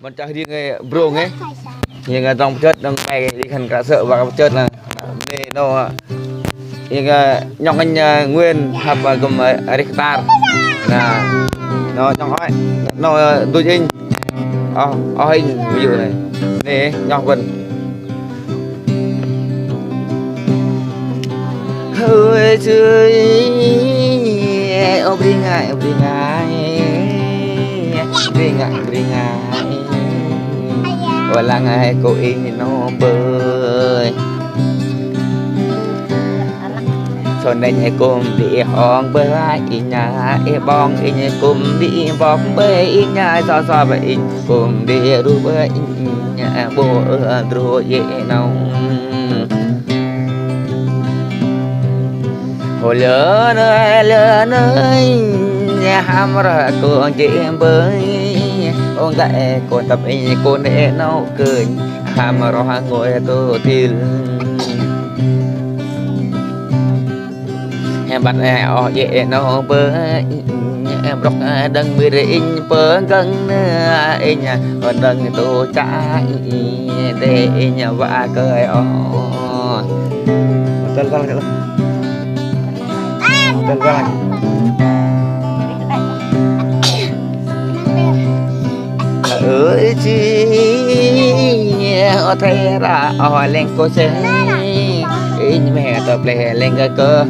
mình chơi đi nghe bro nghe nhưng trong chết đang ngày đi khăn cả sợ và chết là để nó nhưng nhong anh nguyên hợp cùng Rictar là nó trong hỏi nó tôi hình hình ví dụ này nè nhong vần hơi chơi đi ngại và là ngày cô ý nó bơi cho nên hãy cùng đi hòn bơi nhà bong cùng đi vòng bơi nhà so vậy cùng đi đu bơi nhà bộ rồi dễ nào hồi lỡ nơi nhà ham ra cô chị bơi ông gái cô tập cô để nấu cười ham ra ngồi cô til em bắt họ dễ nấu bơi em róc đằng mười rinh bơi gần nhà còn đằng tô trái để nhà vợ cười tên con là tên con ơi chi ở thế ra ở lên cô sẽ in mẹ tập lẻ lên cái cơ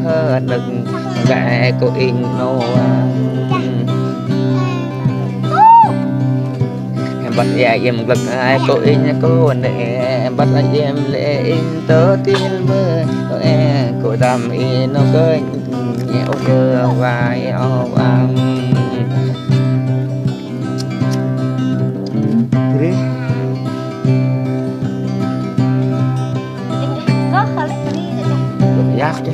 đừng gẹ cô in nô em bắt em lực ai cô in cô nè em bắt em lệ in tớ tin mơ em cô đam in nó cười nhẹo cơ vai vàng giác chứ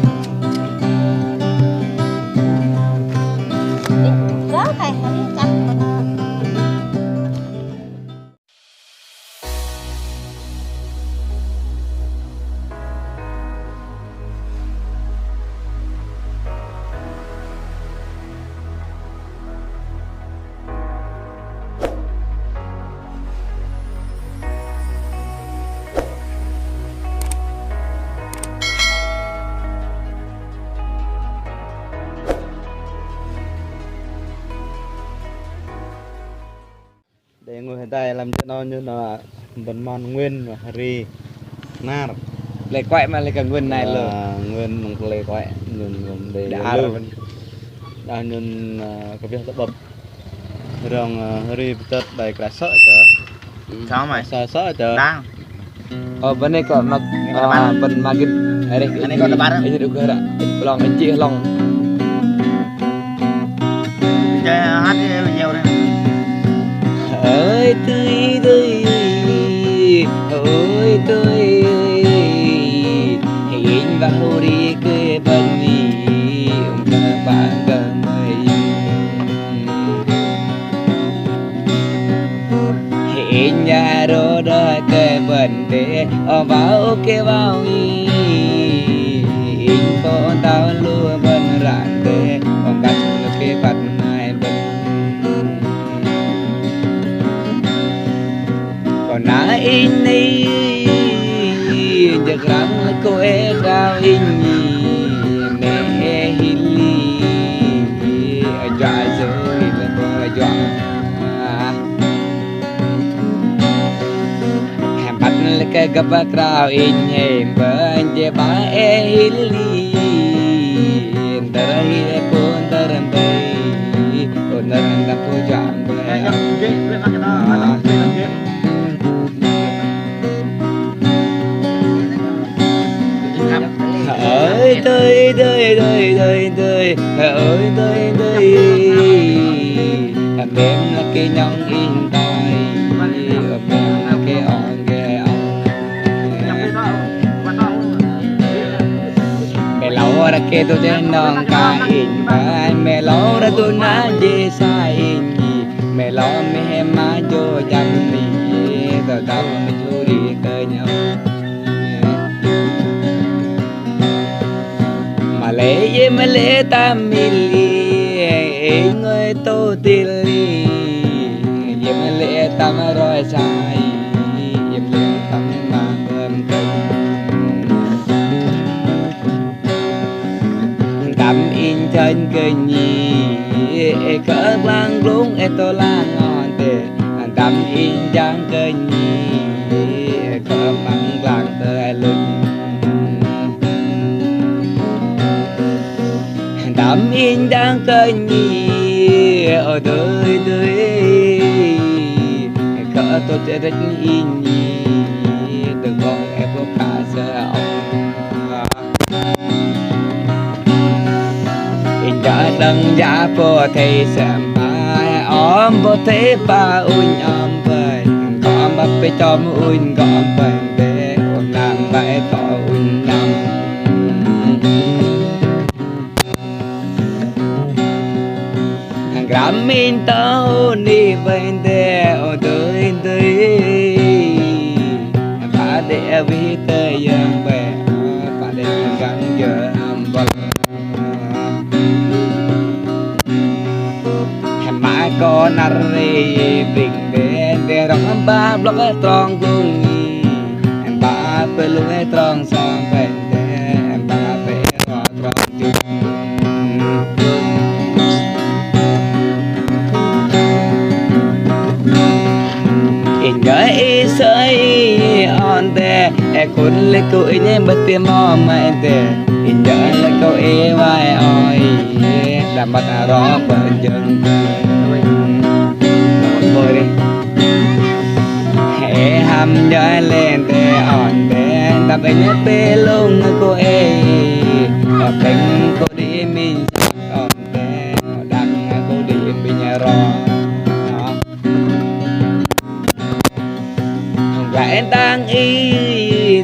để ngồi hiện tại làm cho nó như là vẫn mòn nguyên và Harry nar lấy quậy mà lấy cả nguyên này là nguyên lấy quậy nguyên để lưu đã nhân cái việc tập bập rồi Harry tết đầy cả sợ chờ sao mày sợ chờ đang bên đây còn mặc bên mà cái anh ấy còn là bán anh được cái đó lòng anh chị lòng chơi hát nhiều đây ơi tươi ơi tươi hình vào đi cười bên đi ông ta bạn gần mây hình nhà đó đã cười bên để ở vào cái vào hình con tao luôn bên rạng để ông cắt cái bát này bên còn nãy in đi giật rắn cô é cao in mẹ hili dọa rồi là dọa hàm bắt là cái gặp cao in hềm bên che ba é hili dari con daram đây con daram đã cô chạm ơi tơi ơi tơi em là cái nhong in tay em là cái on ghê mẹ lâu ra cái tôi trên non ca in mẹ lâu ra tôi ná dê sai in mẹ lo mẹ má cho chăm đi tao tao mẹ chú đi cơ nhau mà lễ tam mili người tô tili mà lễ tam rồi tới sai im liền tâm mà ơn tâm in trên cây nhì cỡ lang lúng to lang ngon tề tâm in trang cây nhì cỡ măng lang tề lưng tâm in trang cây nhì ở đời đời cỡ tôi sẽ rất in nhì đừng gọi em có cả sợ đã đăng giá vô thầy xem bài ôm vô thế ba ui ôm về có mắt phải cho ui gom về để ôn làm bài tỏ ui nằm hàng gram min tao đi về để ở đời đời ba để vì tới giang về ba để gắn giờ âm vần có nari bình bên để rong ba blok trong cung em ba perlu trong song bên để em ba phải trong chung in gái sơi on để kun le cô nhé bất tiêm mò mà để in gái le cô vai oi làm bắt rõ bận chân đi hệ hầm gió lên để on để đập anh bê lung cô ở bên cô đi mình on để đằng cô đi mình rò gái đang y